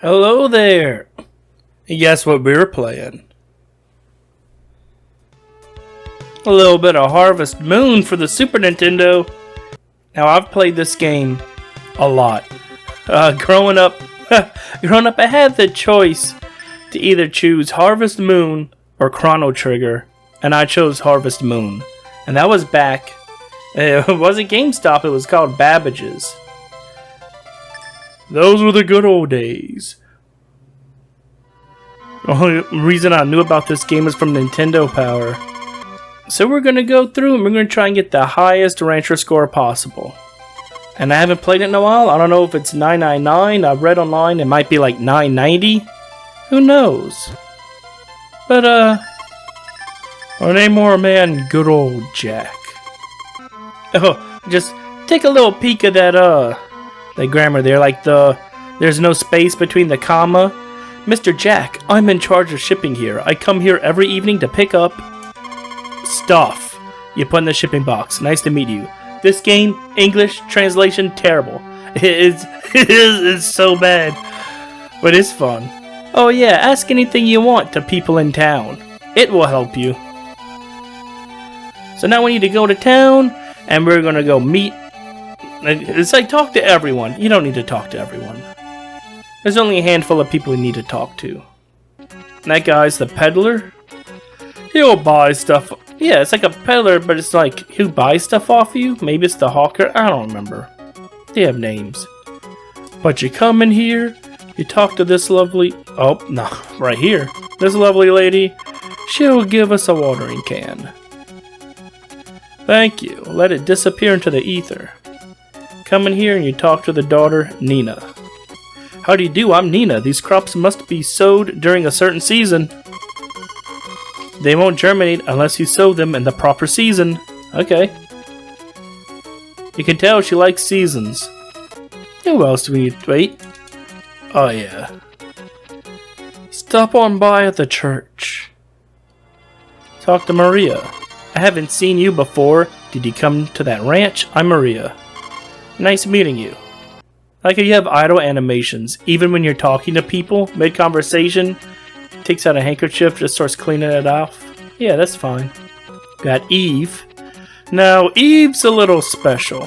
Hello there! And guess what we're playing? A little bit of Harvest Moon for the Super Nintendo. Now I've played this game a lot. Growing up, I had the choice to either choose Harvest Moon or Chrono Trigger, and I chose Harvest Moon. And that was back. It wasn't GameStop, it was called Babbage's. Those were the good old days. The only reason I knew about this game is from Nintendo Power. So we're going to go through and we're going to try and get the highest rancher score possible. And I haven't played it in a while. I don't know if it's 999. I've read online it might be like 990. Who knows? But our name more man, good old Jack. Oh, just take a little peek of that the grammar there, like there's no space between the comma. Mr. Jack, I'm in charge of shipping here. I come here every evening to pick up stuff you put in the shipping box. Nice to meet you. This game, English translation, terrible. It's so bad, but it's fun. Oh yeah, ask anything you want to people in town. It will help you. So now we need to go to town, and we're gonna go meet. It's like talk to everyone. You don't need to talk to everyone. There's only a handful of people you need to talk to. That guy's the peddler. He'll buy stuff. Yeah, it's like a peddler, but it's like who buys stuff off you? Maybe it's the hawker. I don't remember. They have names. But you come in here, you talk to this lovely... Oh, no, right here. This lovely lady. She'll give us a watering can. Thank you. Let it disappear into the ether. Come in here and you talk to the daughter, Nina. How do you do? I'm Nina. These crops must be sowed during a certain season. They won't germinate unless you sow them in the proper season. Okay. You can tell she likes seasons. Who else do we need to wait? Oh yeah. Stop on by at the church. Talk to Maria. I haven't seen you before. Did you come to that ranch? I'm Maria. Nice meeting you. Like how you have idle animations, even when you're talking to people, mid-conversation, takes out a handkerchief, just starts cleaning it off. Yeah, that's fine. Got Eve. Now, Eve's a little special.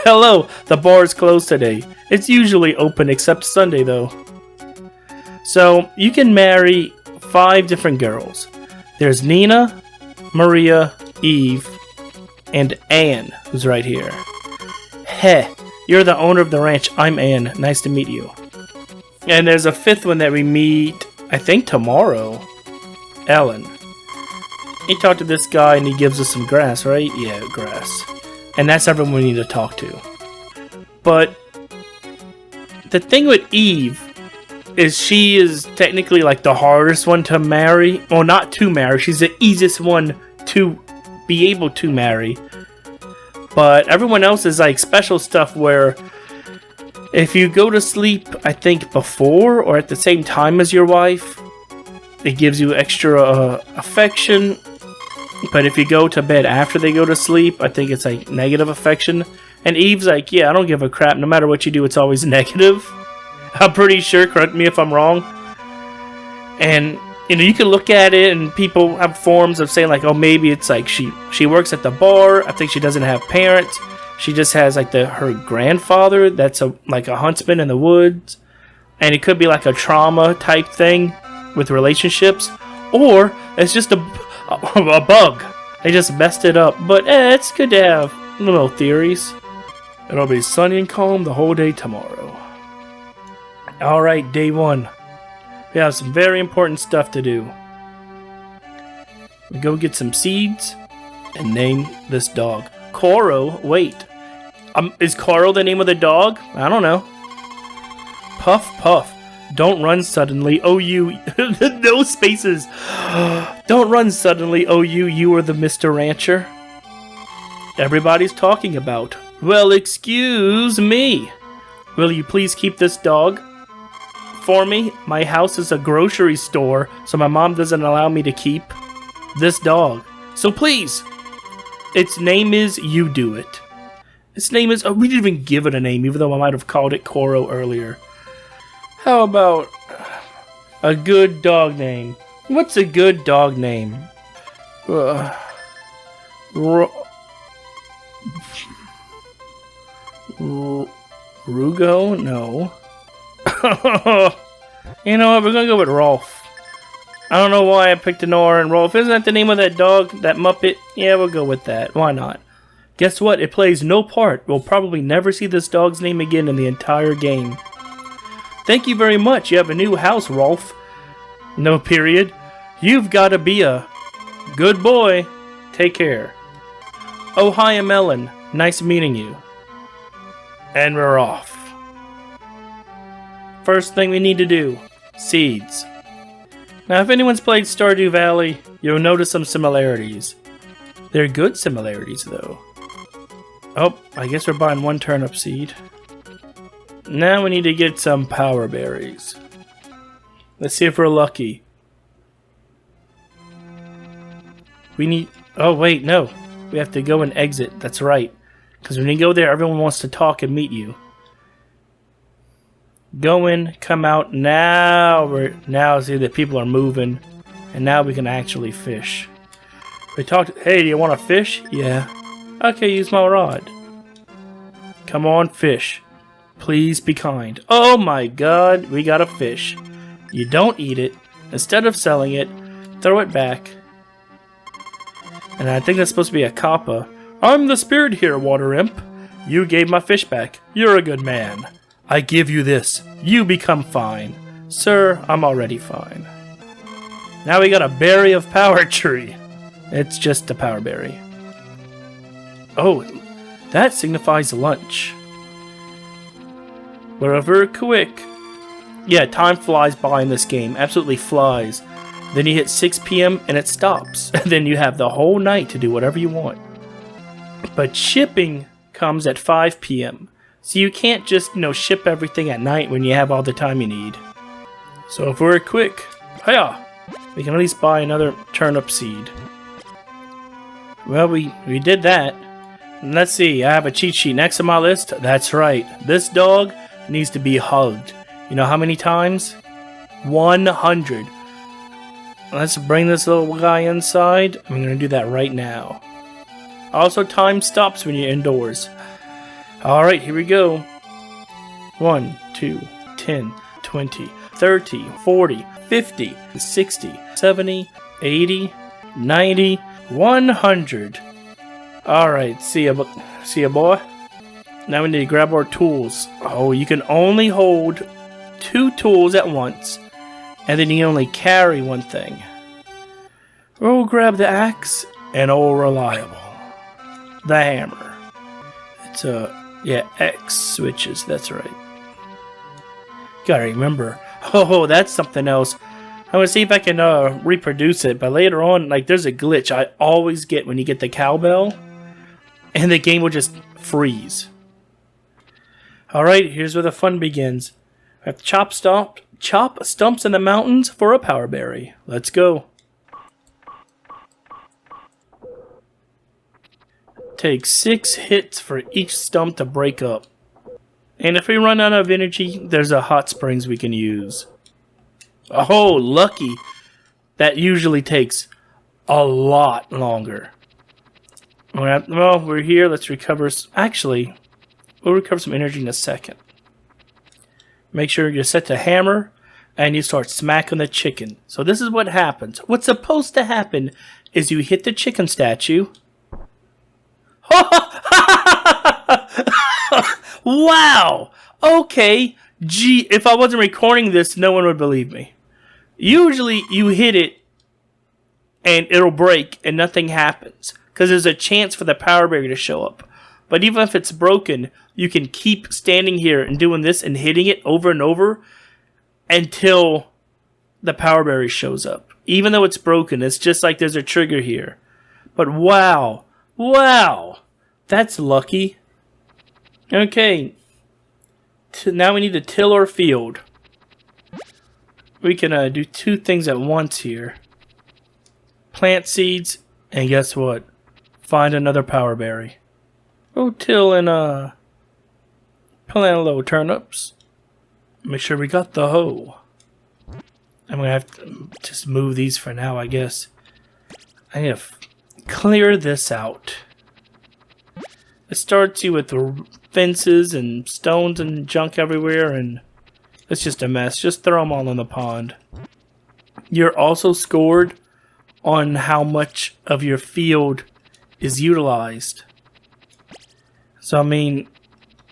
Hello, the bar's closed today. It's usually open except Sunday, though. So, you can marry 5 different girls. There's Nina, Maria, Eve, and Anne, who's right here. Heh. You're the owner of the ranch. I'm Anne. Nice to meet you. And there's a 5th one that we meet, I think, tomorrow. Ellen. He talked to this guy and he gives us some grass, right? Yeah, grass. And that's everyone we need to talk to. But the thing with Eve is she is technically like the hardest one to marry. Well, not to marry. She's the easiest one to be able to marry. But everyone else is like special stuff where if you go to sleep, I think before or at the same time as your wife, it gives you extra affection. But if you go to bed after they go to sleep, I think it's like negative affection. And Eve's like, yeah, I don't give a crap. No matter what you do, it's always negative. I'm pretty sure, correct me if I'm wrong. And you know, you can look at it and people have forms of saying like, oh, maybe it's like she works at the bar. I think she doesn't have parents. She just has like her grandfather that's like a huntsman in the woods. And it could be like a trauma type thing with relationships. Or it's just a bug. They just messed it up. But it's good to have little theories. It'll be sunny and calm the whole day tomorrow. Alright, day 1. We have some very important stuff to do. We go get some seeds and name this dog. Coro, wait. Is Coro the name of the dog? I don't know. Puff, puff. Don't run suddenly. Oh, you. No spaces. Don't run suddenly. Oh, you are the Mr. Rancher. Everybody's talking about. Well, excuse me. Will you please keep this dog? For me, my house is a grocery store, so my mom doesn't allow me to keep this dog. So please, its name is You Do It. Its name is... Oh, we didn't even give it a name, even though I might have called it Coro earlier. How about a good dog name? What's a good dog name? Rugo? No. You know what? We're gonna go with Rolf. I don't know why I picked Nora and Rolf. Isn't that the name of that dog? That Muppet? Yeah, we'll go with that. Why not? Guess what? It plays no part. We'll probably never see this dog's name again in the entire game. Thank you very much. You have a new house, Rolf. No period. You've got to be a good boy. Take care. Oh, hi, Melon. Nice meeting you. And we're off. First thing we need to do, seeds. Now, if anyone's played Stardew Valley, you'll notice some similarities. They're good similarities, though. Oh, I guess we're buying one turnip seed. Now we need to get some power berries. Let's see if we're lucky. We need... Oh, wait, no. We have to go and exit. That's right. Because when you go there, everyone wants to talk and meet you. Go in, come out. Now see that people are moving. And now we can actually fish. We talked... Hey, do you want to fish? Yeah. Okay, use my rod. Come on, fish. Please be kind. Oh my god, we got a fish. You don't eat it. Instead of selling it, throw it back. And I think that's supposed to be a kappa. I'm the spirit here, water imp. You gave my fish back. You're a good man. I give you this. You become fine. Sir, I'm already fine. Now we got a berry of power tree. It's just a power berry. Oh, that signifies lunch. We're very quick. Yeah, time flies by in this game. Absolutely flies. Then you hit 6 p.m. and it stops. And then you have the whole night to do whatever you want. But shipping comes at 5 p.m. So you can't just, ship everything at night when you have all the time you need. So if we're quick, hiya, we can at least buy another turnip seed. Well, we did that. Let's see, I have a cheat sheet next to my list. That's right. This dog needs to be hugged. You know how many times? 100. Let's bring this little guy inside. I'm going to do that right now. Also, time stops when you're indoors. Alright, here we go. 1, 2, 10, 20, 30, 40, 50, 60, 70, 80, 90, 100. Alright, see ya, boy. Now we need to grab our tools. Oh, you can only hold 2 tools at once, and then you only carry one thing. We'll grab the axe, and all reliable. The hammer. It's X switches, that's right. Gotta remember. Oh, that's something else. I'm gonna see if I can reproduce it, but later on, there's a glitch I always get when you get the cowbell, and the game will just freeze. Alright, here's where the fun begins. I have to chop stumps in the mountains for a power berry. Let's go. Take 6 hits for each stump to break up. And if we run out of energy, there's a hot springs we can use. Oh, lucky. That usually takes a lot longer. Well, we're here. Let's recover. Actually, we'll recover some energy in a second. Make sure you're set to hammer, and you start smacking the chicken. So this is what happens. What's supposed to happen is you hit the chicken statue. Wow! Okay, gee, if I wasn't recording this, no one would believe me. Usually, you hit it, and it'll break, and nothing happens. Because there's a chance for the power berry to show up. But even if it's broken, you can keep standing here and doing this and hitting it over and over until the power berry shows up. Even though it's broken, it's just like there's a trigger here. But wow! Wow! That's lucky. Okay. Now we need to till our field. We can do 2 things at once here. Plant seeds, and guess what? Find another power berry. Go till and plant little turnips. Make sure we got the hoe. I'm gonna have to just move these for now, I guess. I need to clear this out. It starts you with the fences and stones and junk everywhere, and it's just a mess. Just throw them all in the pond. You're also scored on how much of your field is utilized. So, I mean,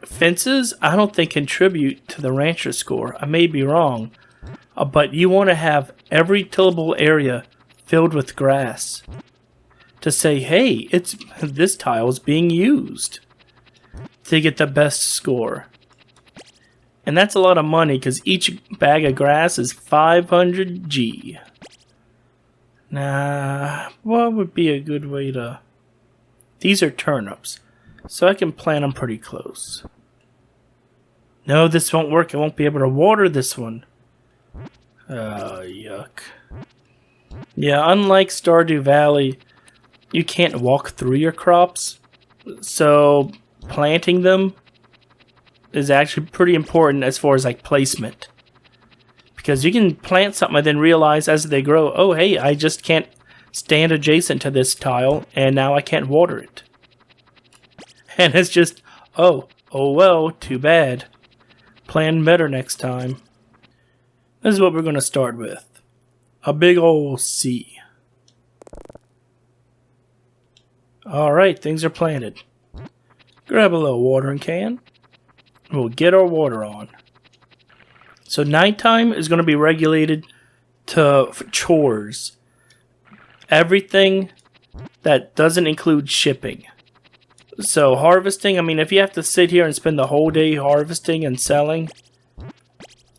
fences, I don't think contribute to the rancher score. I may be wrong. But you want to have every tillable area filled with grass to say, hey, this tile is being used to get the best score. And that's a lot of money because each bag of grass is 500 G. Nah, what would be a good way to... These are turnips, so I can plant them pretty close. No, this won't work. I won't be able to water this one. Yuck. Yeah, unlike Stardew Valley, you can't walk through your crops, so planting them is actually pretty important as far as like placement. Because you can plant something and then realize as they grow, oh hey, I just can't stand adjacent to this tile and now I can't water it. And it's just, oh well, too bad. Plan better next time. This is what we're going to start with. A big old C. Alright, things are planted. Grab a little watering can. We'll get our water on. So nighttime is going to be regulated to chores. Everything that doesn't include shipping. So harvesting, I mean, if you have to sit here and spend the whole day harvesting and selling,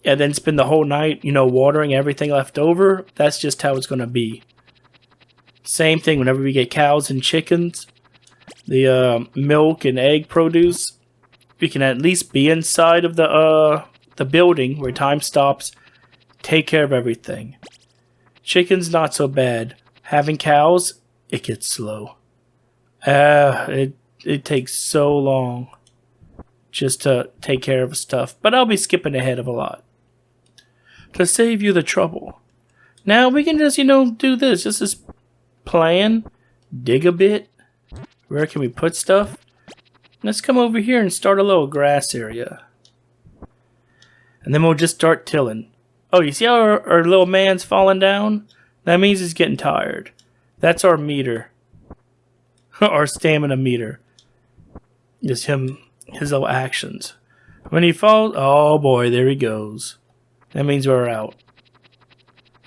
and then spend the whole night, watering everything left over, that's just how it's going to be. Same thing whenever we get cows and chickens, the milk and egg produce, we can at least be inside of the building where time stops, take care of everything. Chickens, not so bad. Having cows, it gets slow. It takes so long just to take care of stuff, but I'll be skipping ahead of a lot. To save you the trouble. Now we can just, do this. Just this plan. Dig a bit. Where can we put stuff? Let's come over here and start a little grass area. And then we'll just start tilling. Oh, you see how our little man's falling down? That means he's getting tired. That's our meter. Our stamina meter. Just his little actions. When he falls, oh boy, there he goes. That means we're out.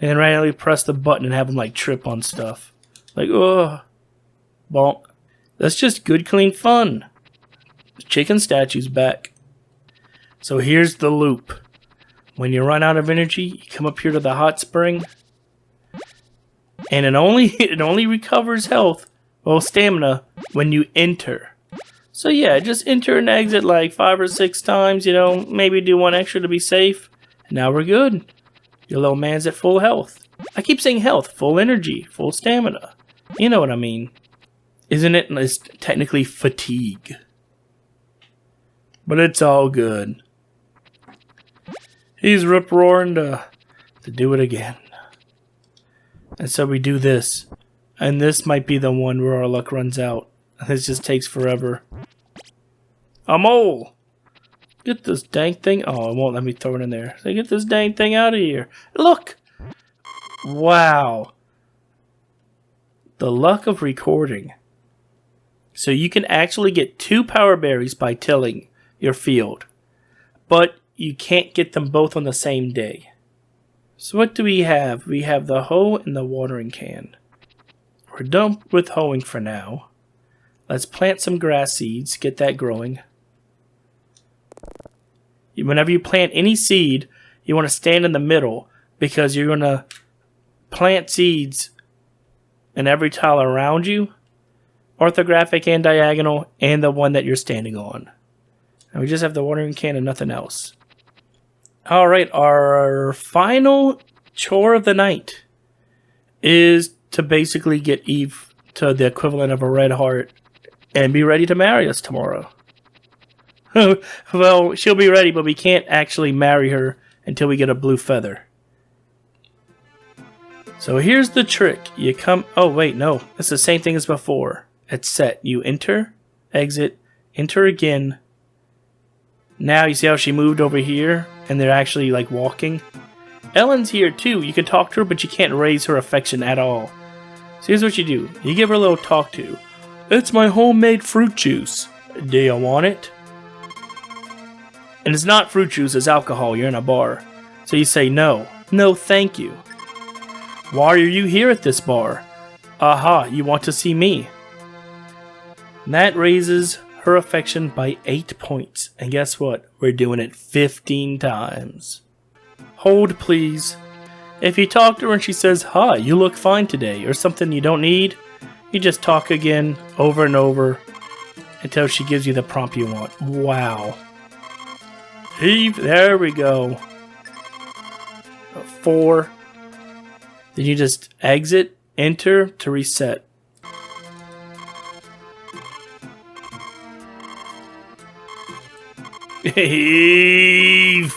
And then randomly press the button and have him like trip on stuff. Like, ugh. Bonk. That's just good, clean fun. The chicken statue's back. So here's the loop. When you run out of energy, you come up here to the hot spring. And it only recovers health, well, stamina, when you enter. So yeah, just enter and exit like 5 or 6 times, maybe do one extra to be safe. Now we're good. Your little man's at full health. I keep saying health, full energy, full stamina. You know what I mean. Isn't it? It's technically fatigue. But it's all good. He's rip-roaring to do it again. And so we do this. And this might be the one where our luck runs out. This just takes forever. A mole! Get this dang thing. Oh, it won't let me throw it in there. So get this dang thing out of here. Look! Wow. The luck of recording. So you can actually get 2 power berries by tilling your field. But you can't get them both on the same day. So what do we have? We have the hoe and the watering can. We're done with hoeing for now. Let's plant some grass seeds. Get that growing. Whenever you plant any seed, you want to stand in the middle because you're going to plant seeds in every tile around you, orthographic and diagonal, and the one that you're standing on. And we just have the watering can and nothing else. Alright, our final chore of the night is to basically get Eve to the equivalent of a red heart and be ready to marry us tomorrow. Well, she'll be ready, but we can't actually marry her until we get a blue feather. So here's the trick. You come... Oh, wait, no. It's the same thing as before. It's set. You enter, exit, enter again. Now you see how she moved over here? And they're actually, like, walking? Ellen's here, too. You can talk to her, but you can't raise her affection at all. So here's what you do. You give her a little talk to. It's my homemade fruit juice. Do you want it? And it's not fruit juice, it's alcohol. You're in a bar. So you say no. No, thank you. Why are you here at this bar? Aha, you want to see me. And that raises her affection by 8 points. And guess what? We're doing it 15 times. Hold, please. If you talk to her and she says, hi, you look fine today, or something you don't need, you just talk again, over and over, until she gives you the prompt you want. Wow. Eve, there we go. 4. Then you just exit, enter to reset. Eve!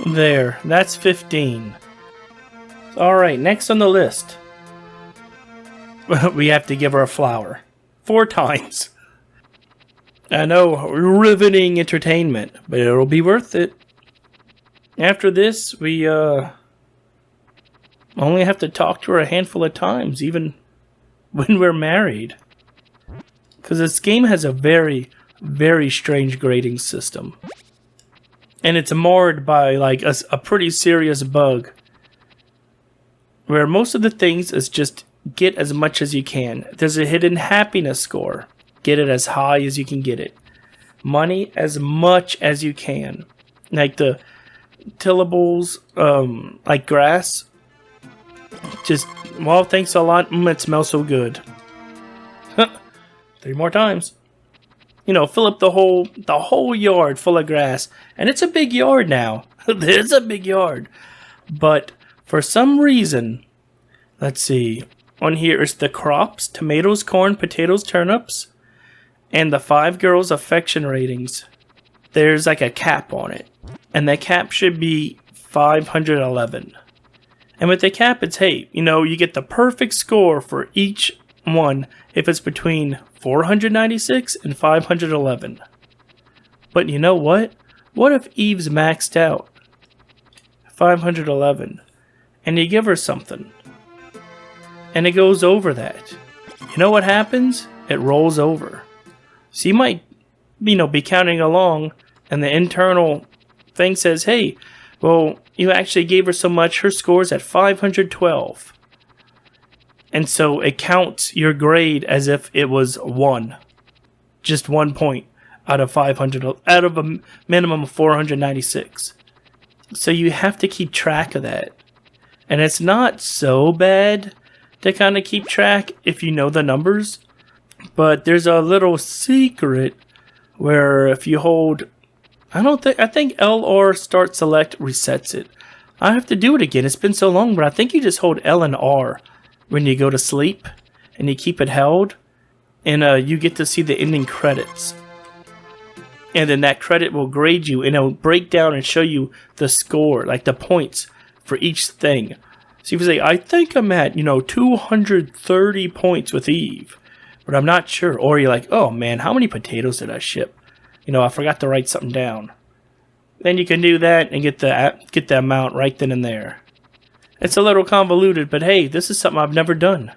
There, that's 15. Alright, next on the list. We have to give her a flower. 4 times. I know, riveting entertainment, but it'll be worth it. After this, we only have to talk to her a handful of times, even when we're married. Because this game has a very, very strange grading system. And it's marred by like a pretty serious bug. Where most of the things is just get as much as you can. There's a hidden happiness score. Get it as high as you can get it. Money as much as you can. Like the tillables, like grass. Just, well, thanks a lot. It smells so good. 3 more times. You know, fill up the whole yard full of grass. And it's a big yard now. It's a big yard. But for some reason, let's see. On here is the crops, tomatoes, corn, potatoes, turnips, and the 5 girls' affection ratings. There's like a cap on it. And that cap should be 511. And with the cap, it's, hey, you know, you get the perfect score for each one if it's between 496 and 511. But you know what? What if Eve's maxed out? 511. And you give her something. And it goes over that. You know what happens? It rolls over. So you might, you know, be counting along and the internal thing says, hey, well, you actually gave her so much, her score's at 512. And so it counts your grade as if it was 1. Just 1 point out of 500, out of a minimum of 496. So you have to keep track of that. And it's not so bad to kind of keep track if you know the numbers. But there's a little secret where if you hold, I think L or start select resets it. I have to do it again. It's been so long, but I think you just hold L and R when you go to sleep and you keep it held, and you get to see the ending credits. And then that credit will grade you, and it'll break down and show you the score, like the points for each thing. So if you say, I think I'm at, 230 points with Eve, but I'm not sure. Or you're like, oh man, how many potatoes did I ship? I forgot to write something down. Then you can do that and get the amount right then and there. It's a little convoluted, but hey, this is something I've never done.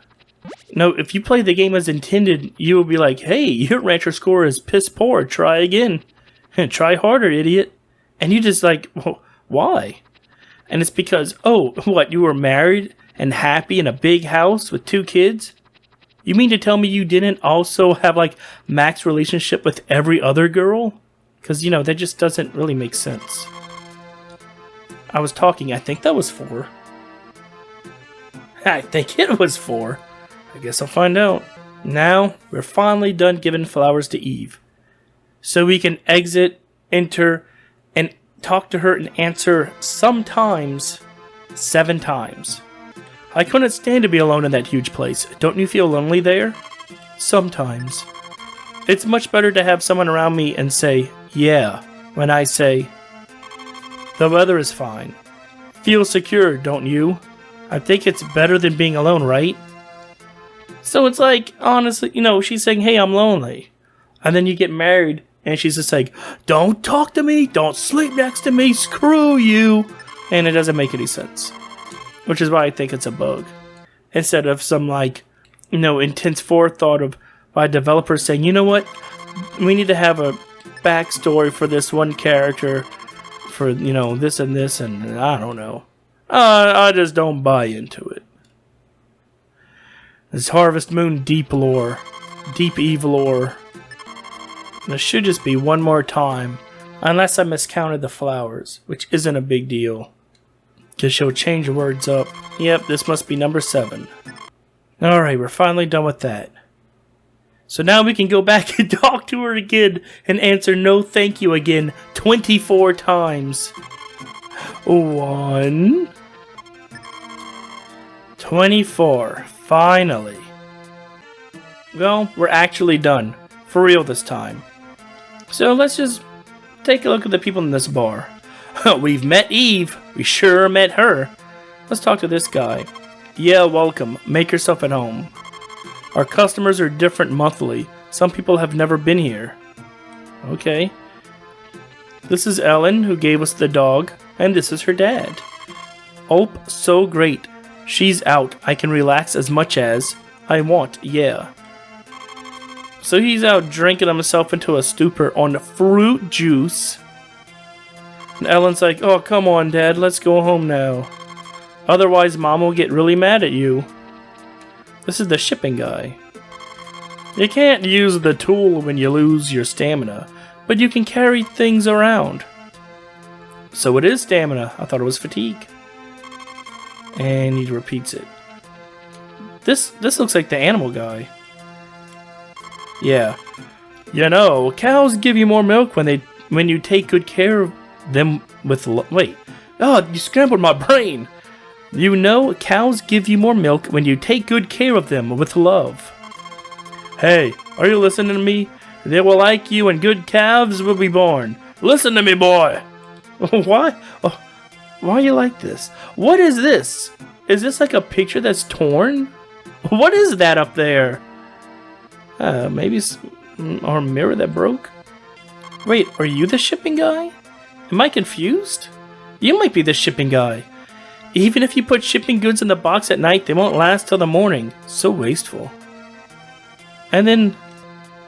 If you play the game as intended, you will be like, hey, your rancher score is piss poor, try again. Try harder, idiot. And you just like, well, why? And it's because, you were married and happy in a big house with 2 kids? You mean to tell me you didn't also have like max relationship with every other girl? Because, that just doesn't really make sense. I was talking, I think that was 4. I think it was 4. I guess I'll find out. Now, we're finally done giving flowers to Eve. So we can exit, enter, and talk to her and answer sometimes 7 times. I couldn't stand to be alone in that huge place. Don't you feel lonely there? Sometimes. It's much better to have someone around me and say, yeah, when I say, the weather is fine. Feel secure, don't you? I think it's better than being alone, right? So it's like, honestly, she's saying, hey, I'm lonely. And then you get married, and she's just like, don't talk to me, don't sleep next to me, screw you. And it doesn't make any sense. Which is why I think it's a bug. Instead of some, intense forethought of by developers saying, you know what? We need to have a backstory for this one character for, this and this, and I don't know. I just don't buy into it. This Harvest Moon deep lore. Deep evil lore. There should just be one more time. Unless I miscounted the flowers, which isn't a big deal. Because she'll change words up. Yep, this must be number 7. Alright, we're finally done with that. So now we can go back and talk to her again and answer no thank you again 24 times. 1. 24. Finally. Well, we're actually done. For real this time. So let's just take a look at the people in this bar. We've met Eve. We sure met her. Let's talk to this guy. Yeah, welcome. Make yourself at home. Our customers are different monthly. Some people have never been here. Okay. This is Ellen, who gave us the dog, and this is her dad. Oh, so great. She's out. I can relax as much as I want, yeah. So he's out drinking himself into a stupor on fruit juice. And Ellen's like, oh, come on, Dad, let's go home now. Otherwise, Mom will get really mad at you. This is the shipping guy. You can't use the tool when you lose your stamina, but you can carry things around. So it is stamina. I thought it was fatigue. And he repeats it. This looks like the animal guy. Yeah. Cows give you more milk when you take good care of them with wait. Oh, you scrambled my brain. Cows give you more milk when you take good care of them with love. Hey, are you listening to me? They will like you and good calves will be born. Listen to me, boy. Why? Oh, why are you like this? What is this? Is this like a picture that's torn? What is that up there? Maybe our mirror that broke? Wait, are you the shipping guy? Am I confused? You might be the shipping guy. Even if you put shipping goods in the box at night, they won't last till the morning. So wasteful. And then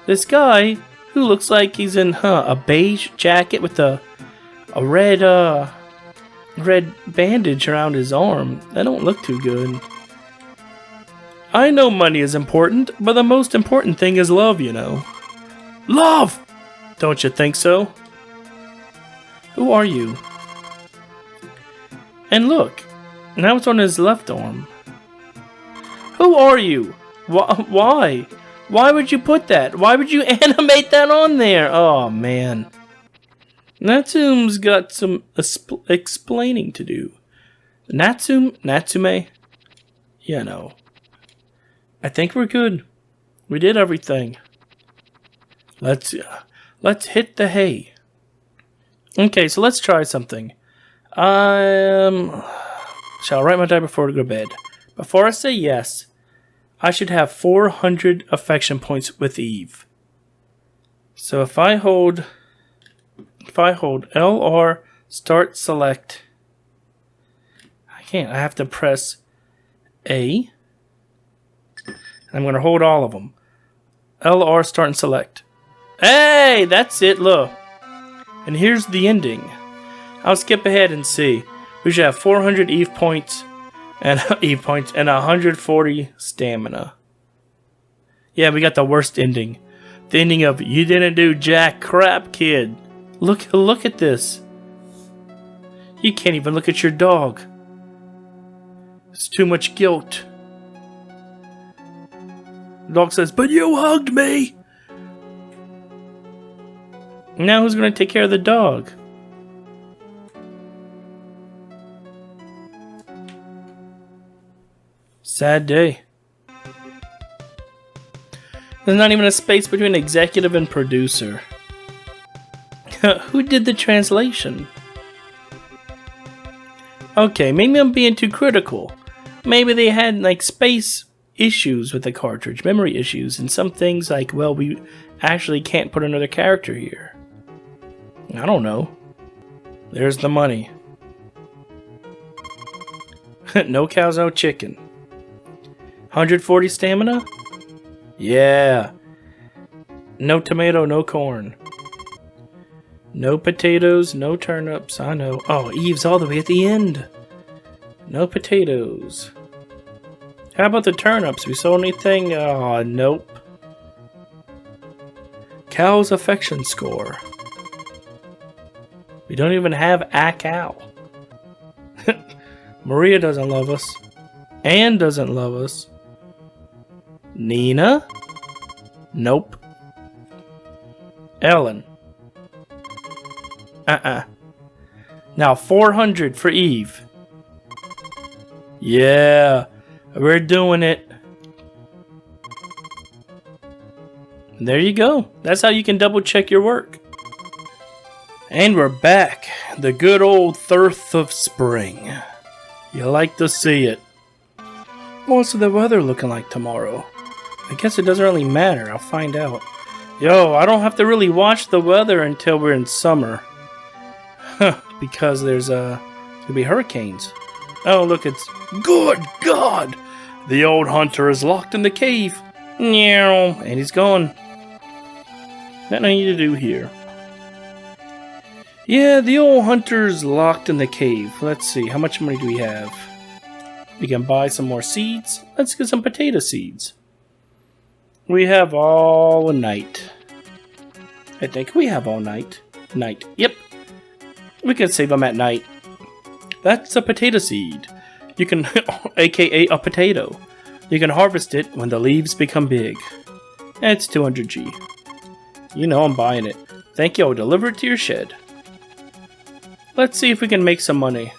this guy who looks like he's in a beige jacket with a red bandage around his arm. That don't look too good. I know money is important, but the most important thing is love, Love! Don't you think so? Who are you? And look, now it's on his left arm. Who are you? Why? Why would you put that? Why would you animate that on there? Oh, man. Natsume's got some explaining to do. Natsume? I think we're good. We did everything. Let's hit the hay. Okay, so let's try something. Shall I write my die before I go to bed? Before I say yes, I should have 400 affection points with Eve. So if I hold LR, start select. I can't. I have to press A. I'm going to hold all of them. LR, start and select. Hey, that's it, look. And here's the ending. I'll skip ahead and see. We should have 400 Eve points and 140 stamina. Yeah, we got the worst ending. The ending of you didn't do jack crap, kid. Look at this. You can't even look at your dog. It's too much guilt. The dog says, but you hugged me. Now who's going to take care of the dog? Sad day. There's not even a space between executive and producer. Who did the translation? Okay, maybe I'm being too critical. Maybe they had like space issues with the cartridge, memory issues, and some things like, well, we actually can't put another character here. I don't know. There's the money. No cows, no chicken. 140 stamina? Yeah. No tomato, no corn. No potatoes, no turnips. I know. Oh, Eve's all the way at the end. No potatoes. How about the turnips? We sold anything? Oh, nope. Cow's affection score. We don't even have a cow. Maria doesn't love us. Anne doesn't love us. Nina? Nope. Ellen? Now 400 for Eve. Yeah, we're doing it. And there you go. That's how you can double check your work. And we're back. The good old thirst of spring. You like to see it. What's the weather looking like tomorrow? I guess it doesn't really matter. I'll find out. Yo, I don't have to really watch the weather until we're in summer. Because there's gonna be hurricanes. Oh, look, it's... Good God! The old hunter is locked in the cave. Meow. And he's gone. Nothing I need to do here. Yeah, the old hunter's locked in the cave. Let's see, how much money do we have? We can buy some more seeds. Let's get some potato seeds. We have all night. I think we have all night. Night. Yep. We can save them at night. That's a potato seed. You can, aka a potato. You can harvest it when the leaves become big. It's 200G. You know I'm buying it. Thank you, I'll deliver it to your shed. Let's see if we can make some money.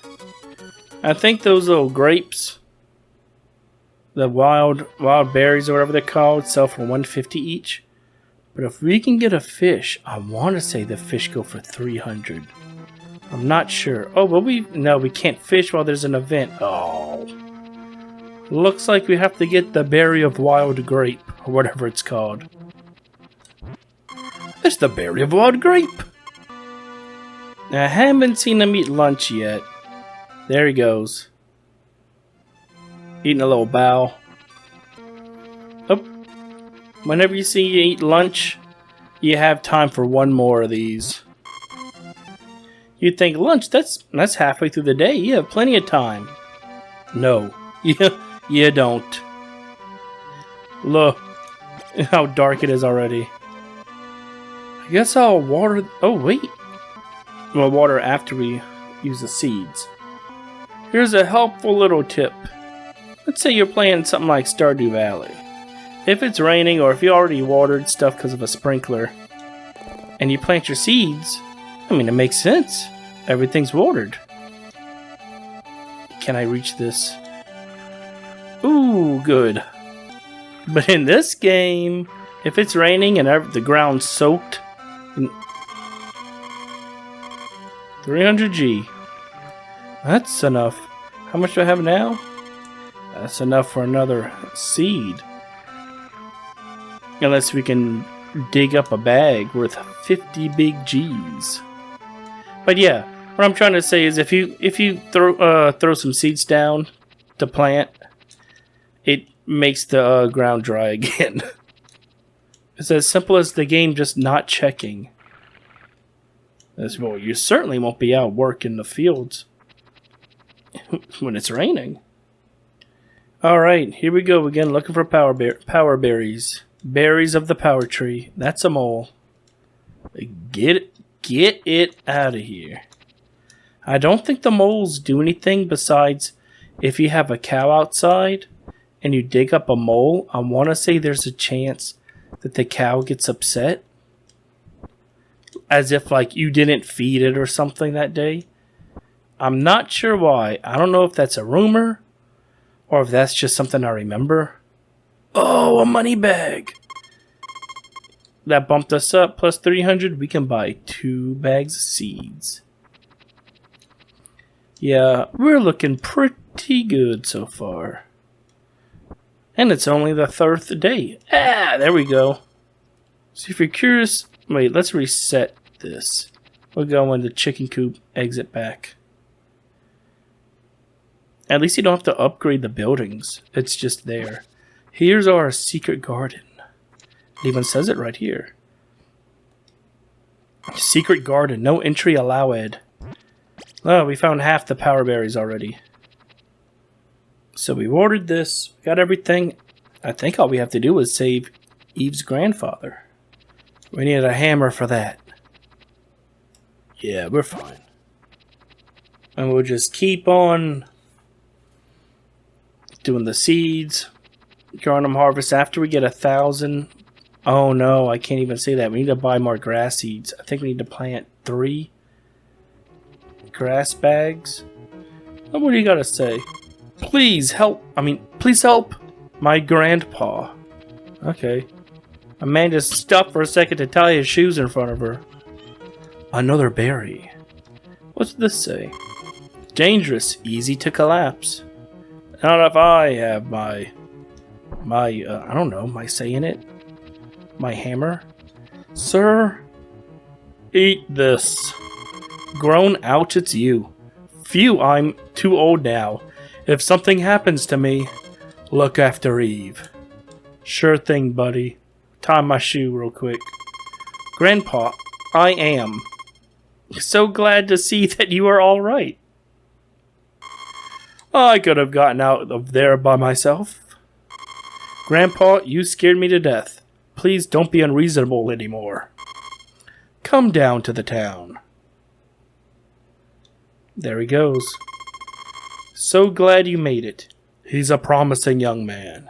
I think those little grapes, the wild berries or whatever they're called, sell for 150 each. But if we can get a fish, I want to say the fish go for 300. I'm not sure. Oh, but we can't fish while there's an event. Oh. Looks like we have to get the berry of wild grape, or whatever it's called. It's the berry of wild grape. Now, I haven't seen him eat lunch yet. There he goes. Eating a little bow. Oh. Whenever you see you eat lunch, you have time for one more of these. You'd think lunch, that's halfway through the day. You have plenty of time. No. You don't. Look how dark it is already. I guess I'll water... Oh, wait. We'll water after we use the seeds. Here's a helpful little tip. Let's say you're playing something like Stardew Valley. If it's raining or if you already watered stuff because of a sprinkler and you plant your seeds, I mean, it makes sense. Everything's watered. Can I reach this? Ooh, good. But in this game, if it's raining and the ground's soaked, 300G. That's enough. How much do I have now? That's enough for another seed. Unless we can dig up a bag worth 50 big G's. But yeah, what I'm trying to say is if you throw some seeds down to plant, it makes the ground dry again. It's as simple as the game just not checking. Well, you certainly won't be out working the fields when it's raining. Alright, here we go again, looking for power berries. Berries of the power tree. That's a mole. Get it out of here. I don't think the moles do anything besides if you have a cow outside and you dig up a mole, I want to say there's a chance that the cow gets upset. As if like you didn't feed it or something that day. I'm not sure why. I don't know if that's a rumor or if that's just something I remember. Oh, a money bag. that bumped us up. Plus 300, we can buy 2 bags of seeds. Yeah, we're looking pretty good so far. And it's only the 3rd day. Ah, there we go. So if you're curious, wait, let's reset this. We'll go in the chicken coop, exit back. At least you don't have to upgrade the buildings. It's just there. Here's our secret garden. It even says it right here. Secret garden, no entry allowed. Oh, we found half the power berries already. So we ordered this, got everything. I think all we have to do is save Eve's grandfather. We need a hammer for that. Yeah, we're fine. And we'll just keep on doing the seeds, growing them harvest after we get 1,000. Oh no, I can't even say that. We need to buy more grass seeds. I think we need to plant 3 grass bags. Oh, what do you gotta say? Please help. Please help my grandpa. Okay. Amanda stopped for a second to tie his shoes in front of her. Another berry. What's this say? Dangerous, easy to collapse. Not if I have my I don't know, my say in it? My hammer? Sir, eat this. Grown, ouch, it's you. Phew, I'm too old now. If something happens to me, look after Eve. Sure thing, buddy. Tie my shoe real quick. Grandpa, I am. So glad to see that you are all right. I could have gotten out of there by myself. Grandpa, you scared me to death. Please don't be unreasonable anymore. Come down to the town. There he goes. So glad you made it. He's a promising young man.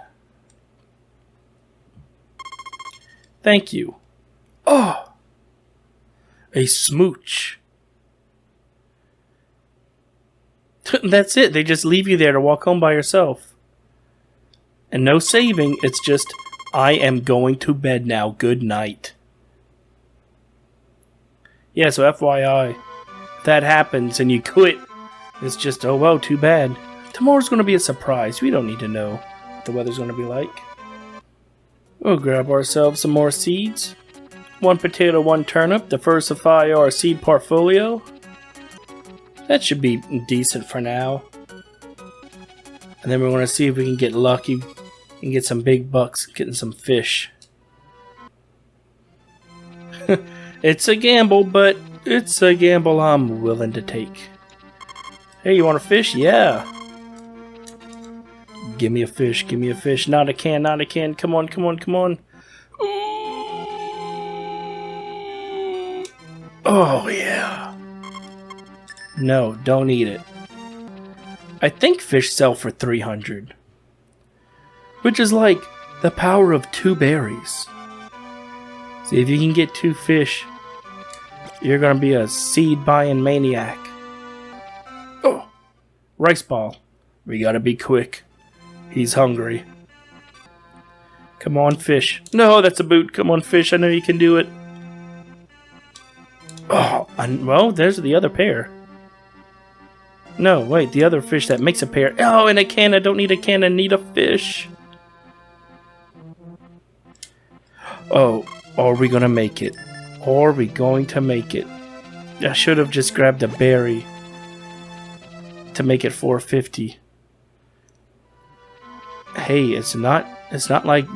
Thank you. Oh! A smooch. That's it. They just leave you there to walk home by yourself. And no saving. It's just, I am going to bed now. Good night. Yeah, so FYI, if that happens and you quit, it's just, oh well, too bad. Tomorrow's going to be a surprise. We don't need to know what the weather's going to be like. We'll grab ourselves some more seeds. 1 potato, 1 turnip. Diversify our seed portfolio. That should be decent for now. And then we're going to see if we can get lucky and get some big bucks, getting some fish. It's a gamble, but it's a gamble I'm willing to take. Hey, you want a fish? Yeah. Give me a fish, give me a fish. Not a can, not a can. Come on, come on, come on. Oh, yeah. No, don't eat it. I think fish sell for 300. Which is like the power of 2 berries. See, if you can get 2 fish, you're gonna be a seed buying maniac. Oh, rice ball. We gotta be quick. He's hungry. Come on, fish. No, that's a boot. Come on, fish. I know you can do it. Oh, well, there's the other pair. No, wait, the other fish that makes a pair. Oh, and a can. I don't need a can. I need a fish. Oh, are we gonna make it? Are we going to make it? I should have just grabbed a berry to make it 450. Hey, it's not like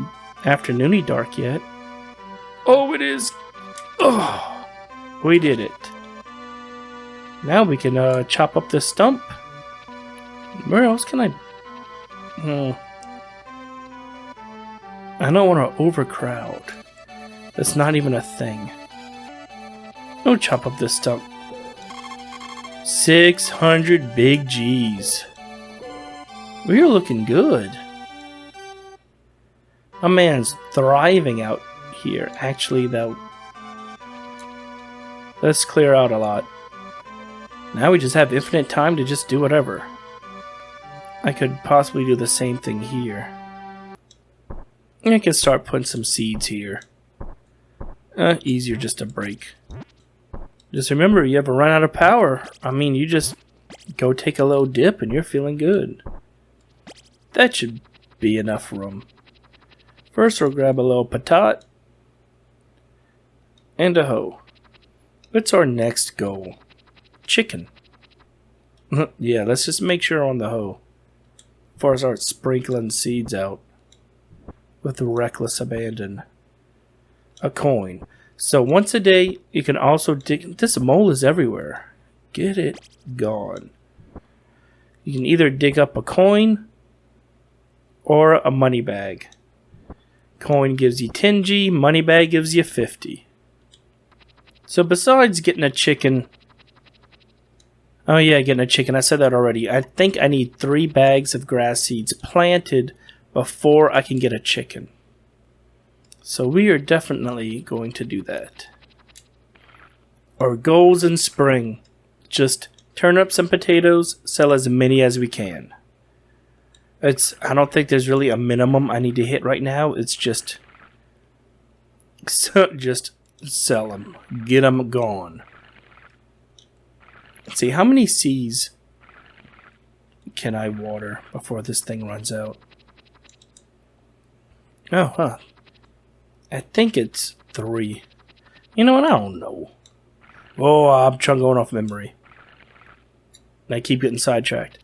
afternoony dark yet. Oh, it is. Oh, we did it. Now we can chop up this stump. Where else can I? I don't want to overcrowd. That's not even a thing. No, chop up this stump. 600 big G's. We're looking good. My man's thriving out here. Actually, though, let's clear out a lot. Now we just have infinite time to just do whatever. I could possibly do the same thing here. I can start putting some seeds here. Easier just to break. Just remember, you ever run out of power, I mean, you just go take a little dip and you're feeling good. That should be enough room. First, we'll grab a little patat and a hoe. What's our next goal? Chicken. Yeah, let's just make sure on the hoe before I start sprinkling seeds out with reckless abandon. A coin. So once a day, you can also dig. This mole is everywhere. Get it gone. You can either dig up a coin or a money bag. Coin gives you 10G, money bag gives you 50. So besides getting a chicken... Oh yeah, getting a chicken. I said that already. I think I need 3 bags of grass seeds planted before I can get a chicken. So we are definitely going to do that. Our goals in spring. Just turnips and potatoes, sell as many as we can. I don't think there's really a minimum I need to hit right now. It's just sell them. Get them gone. Let's see, how many C's can I water before this thing runs out? Oh, huh. I think it's 3. You know what? I don't know. Oh, I'm going off memory. And I keep getting sidetracked.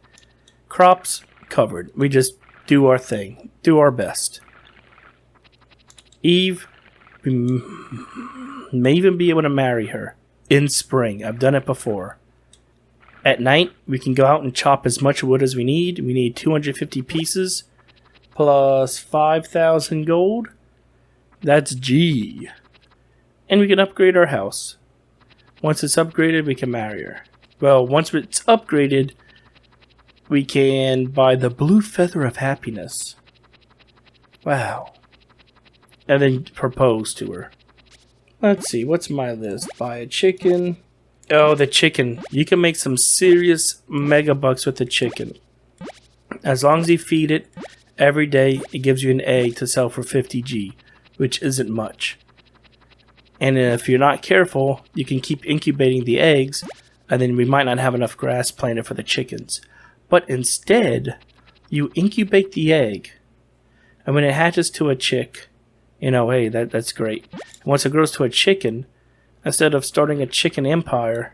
Crops covered. We just do our thing. Do our best. Eve, we may even be able to marry her in spring. I've done it before. At night, we can go out and chop as much wood as we need. We need 250 pieces plus 5,000 gold. That's G. And we can upgrade our house. Once it's upgraded, we can marry her. Well, once it's upgraded, we can buy the blue feather of happiness. Wow. And then propose to her. Let's see, what's my list? Buy a chicken. Oh, the chicken. You can make some serious mega bucks with the chicken. As long as you feed it every day, it gives you an egg to sell for 50G, which isn't much. And if you're not careful, you can keep incubating the eggs, and then we might not have enough grass planted for the chickens. But instead, you incubate the egg, and when it hatches to a chick, you know, hey, that's great. And once it grows to a chicken, instead of starting a chicken empire,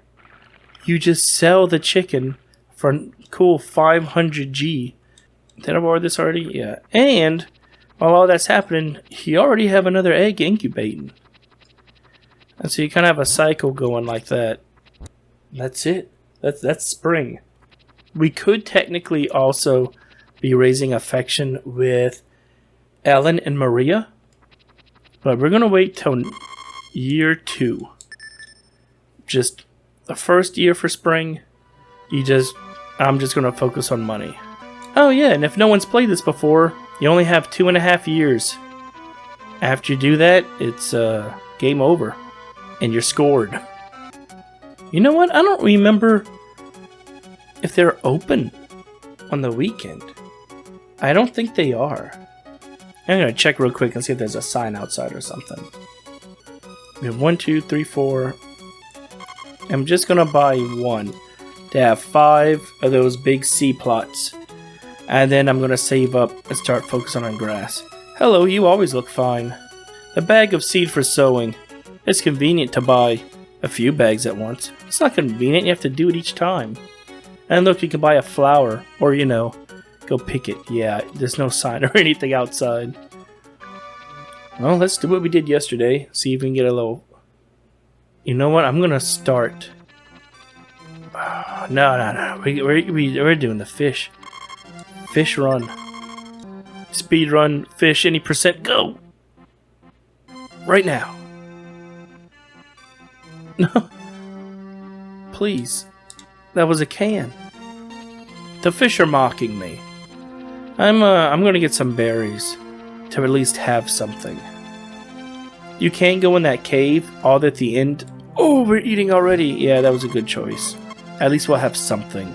you just sell the chicken for cool 500G. Did I borrow this already? Yeah. And while all that's happening, you already have another egg incubating. And so you kind of have a cycle going like that. That's it. That's spring. We could technically also be raising affection with Ellen and Maria, but we're going to wait till year 2. Just the first year for spring, I'm just going to focus on money. Oh yeah, and if no one's played this before, you only have 2.5 years. After you do that, it's game over. And you're scored. You know what? I don't remember if they're open on the weekend. I don't think they are. I'm going to check real quick and see if there's a sign outside or something. We have 1, 2, 3, 4. I'm just going to buy 1 to have 5 of those big C plots. And then I'm going to save up and start focusing on grass. Hello, you always look fine. A bag of seed for sowing. It's convenient to buy a few bags at once. It's not convenient, you have to do it each time. And look, you can buy a flower, or go pick it. Yeah, there's no sign or anything outside. Well, let's do what we did yesterday. See if we can get a little... You know what? I'm gonna start... No. We're doing the fish. Fish run. Speed run, fish, any percent, go! Right now. No. Please. That was a can. The fish are mocking me. I'm gonna get some berries to at least have something. You can go in that cave all at the end. Oh, we're eating already. Yeah, that was a good choice. At least we'll have something.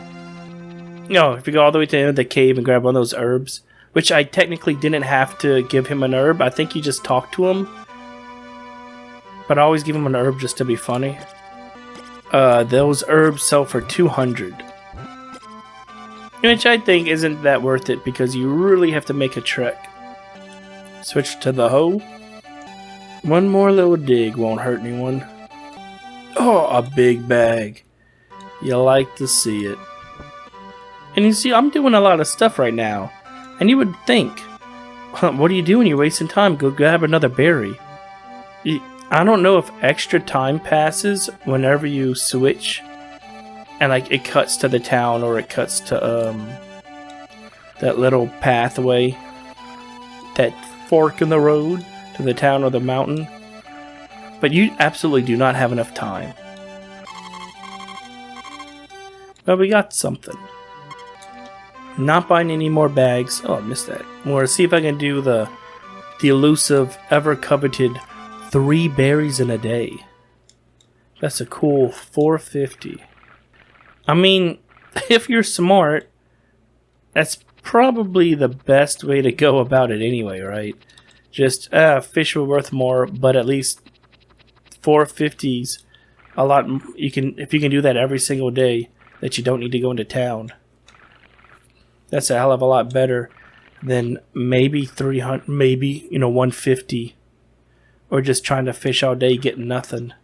No, if you go all the way to the end of the cave and grab one of those herbs, which I technically didn't have to give him an herb. I think you just talk to him. but I always give them an herb just to be funny. Those herbs sell for 200. Which I think isn't that worth it because you really have to make a trek. Switch to the hoe. One more little dig won't hurt anyone. Oh, a big bag. You like to see it. And you see, I'm doing a lot of stuff right now. And you would think, what are you doing? You're wasting time. Go grab another berry. I don't know if extra time passes whenever you switch. And like it cuts to the town or it cuts to that little pathway. That fork in the road to the town or the mountain. But you absolutely do not have enough time. Well, we got something. Not buying any more bags. Oh, I missed that. We're gonna see if I can do the elusive, ever coveted 3 berries in a day. That's a cool 450. I mean, if you're smart, that's probably the best way to go about it anyway, right? Just, fish are worth more, but at least 450's a lot. If you can do that every single day, that you don't need to go into town. That's a hell of a lot better than maybe 300, maybe, 150. Or just trying to fish all day, getting nothing.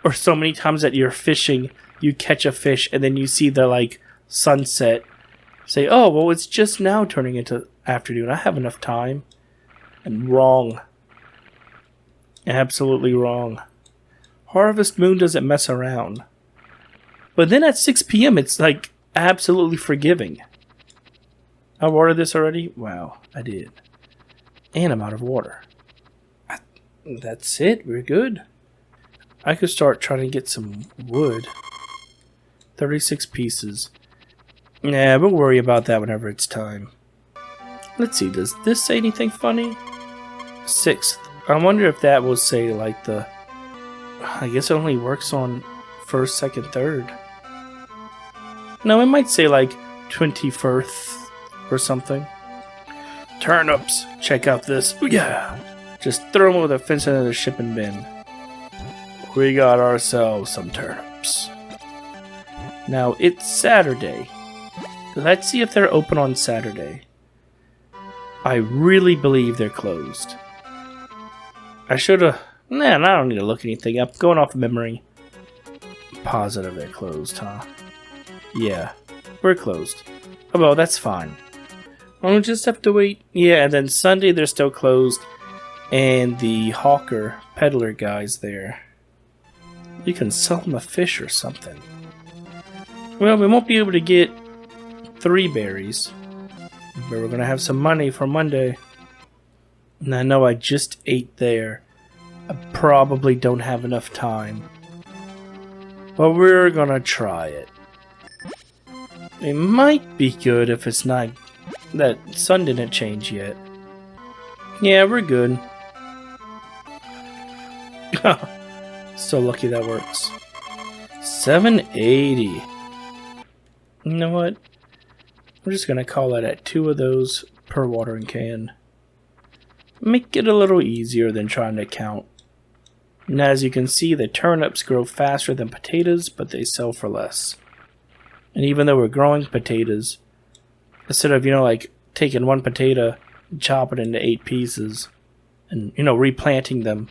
Or so many times that you're fishing, you catch a fish, and then you see the, like, sunset. Say, oh, well, it's just now turning into afternoon. I have enough time. And wrong. Absolutely wrong. Harvest Moon doesn't mess around. But then at 6 p.m., it's, like, absolutely forgiving. I watered this already? Wow, I did. And I'm out of water. That's it. We're good. I could start trying to get some wood. 36 pieces. Nah, we'll worry about that whenever it's time. Let's see, does this say anything funny? 6th. I wonder if that will say like the... I guess it only works on 1st, 2nd, 3rd. No, it might say like 21st or something. Turnips. Check out this. Ooh, yeah. Just throw them over the fence into the shipping bin. We got ourselves some turnips. Now, it's Saturday. Let's see if they're open on Saturday. I really believe they're closed. I should've... Nah, I don't need to look anything up. Going off memory. Positive they're closed, huh? Yeah, we're closed. Oh, well, that's fine. We'll just have to wait. Yeah, and then Sunday they're still closed. And the hawker, peddler guy's there. You can sell them a fish or something. Well, we won't be able to get 3 berries. But we're going to have some money for Monday. And I know I just ate there. I probably don't have enough time. But we're going to try it. It might be good if it's not... That sun didn't change yet. Yeah, we're good. So lucky that works. 780. You know what? We're just gonna call it at 2 of those per watering can. Make it a little easier than trying to count. And as you can see, the turnips grow faster than potatoes, but they sell for less. And even though we're growing potatoes, instead of, like taking one potato and chop it into 8 pieces and, replanting them,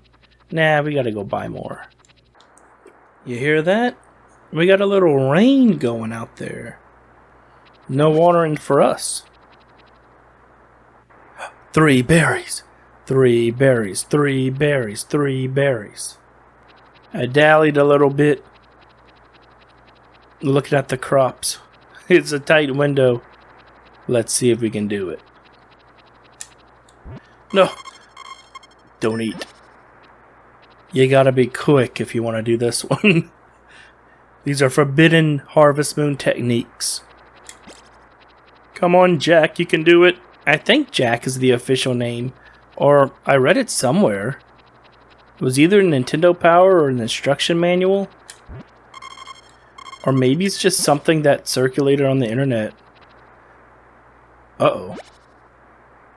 nah, we gotta go buy more. You hear that? We got a little rain going out there. No watering for us. 3 berries. 3 berries. 3 berries. 3 berries. I dallied a little bit. Looking at the crops. It's a tight window. Let's see if we can do it. No. Don't eat. You gotta be quick if you want to do this one. These are forbidden Harvest Moon techniques. Come on, Jack, you can do it. I think Jack is the official name. Or I read it somewhere. It was either Nintendo Power or an instruction manual. Or maybe it's just something that circulated on the internet. Uh-oh.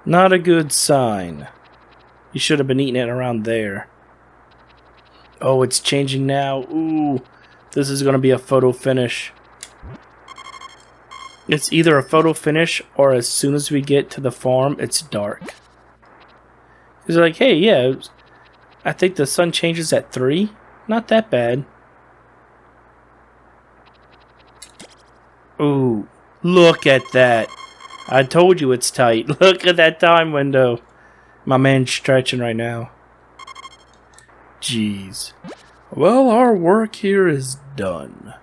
Not a good sign. You should have been eating it around there. Oh, it's changing now. Ooh, this is going to be a photo finish. It's either a photo finish or as soon as we get to the farm, it's dark. He's like, hey, yeah, I think the sun changes at 3. Not that bad. Ooh, look at that. I told you it's tight. Look at that time window. My man's stretching right now. Jeez. Well, our work here is done.